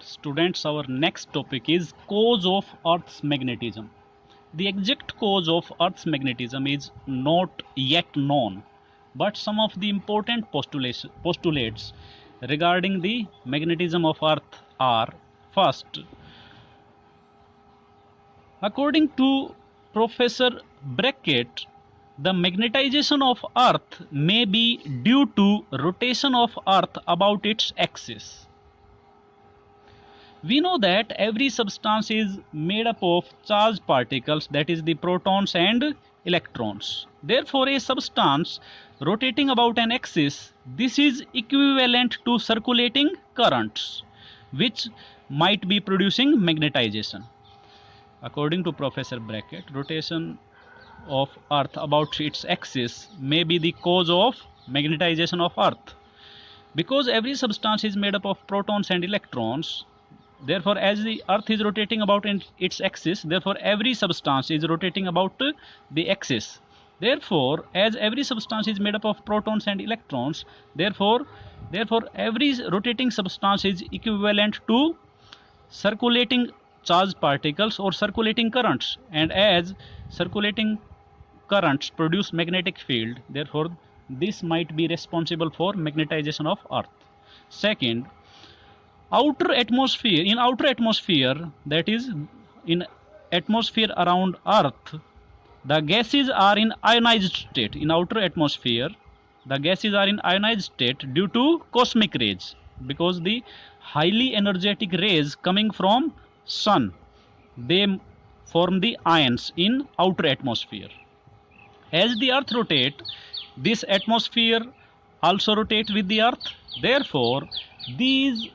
Students, our next topic is cause of Earth's magnetism. The exact cause of Earth's magnetism is not yet known, but some of the important postulates regarding the magnetism of Earth are: first, according to Professor Brackett, the magnetization of Earth may be due to rotation of Earth about its axis. We know that every substance is made up of charged particles, that is the protons and electrons. Therefore, a substance rotating about an axis, this is equivalent to circulating currents, which might be producing magnetization. According to Professor Brackett, rotation of Earth about its axis may be the cause of magnetization of Earth. Because every substance is made up of protons and electrons, therefore as the Earth is rotating about its axis, therefore every substance is rotating about the axis. Therefore as every substance is made up of protons and electrons, therefore every rotating substance is equivalent to circulating charged particles or circulating currents, and as circulating currents produce magnetic field, therefore this might be responsible for magnetization of Earth. Second, outer atmosphere, that is in atmosphere around Earth, the gases are in ionized state. In outer atmosphere, the gases are in ionized state due to cosmic rays, because the highly energetic rays coming from sun, they form the ions in outer atmosphere. As the Earth rotates, this atmosphere also rotates with the Earth. Therefore these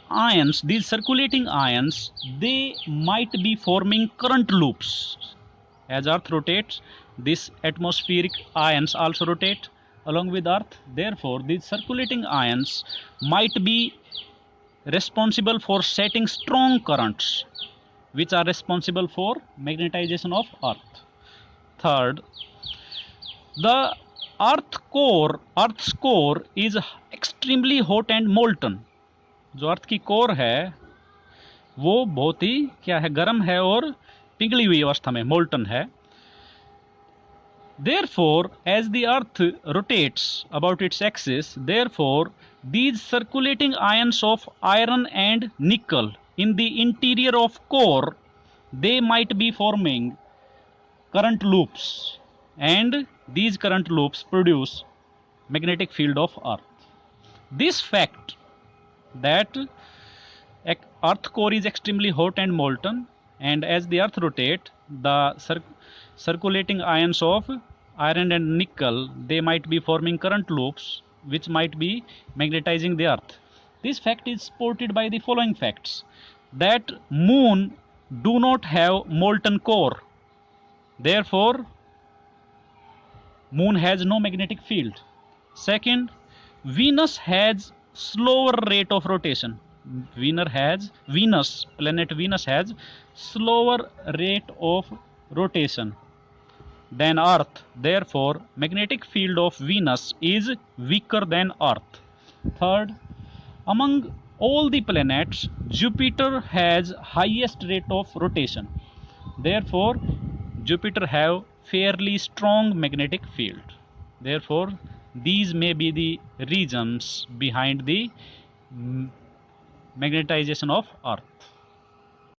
ions, these circulating ions, they might be forming current loops. As Earth rotates, these atmospheric ions also rotate along with Earth. Therefore these circulating ions might be responsible for setting strong currents, which are responsible for magnetization of Earth. Third, the Earth's core is extremely hot and molten. जो अर्थ की core है वो बहुत ही क्या है, गर्म है और पिघली हुई अवस्था में, मोल्टन है. Therefore as the Earth rotates about its axis, therefore these circulating ions of iron and nickel in the interior of core, they might be forming current loops, and these current loops produce magnetic field of Earth. This fact, that Earth core is extremely hot and molten, and as the Earth rotates, the circulating ions of iron and nickel, they might be forming current loops which might be magnetizing the Earth. This fact is supported by the following facts: that moon do not have molten core, therefore moon has no magnetic field. Second, Venus has slower rate of rotation. Planet Venus has slower rate of rotation than Earth. Therefore magnetic field of Venus is weaker than Earth. Third, among all the planets, Jupiter has highest rate of rotation. Therefore Jupiter have fairly strong magnetic field. Therefore these may be the reasons behind the magnetization of Earth.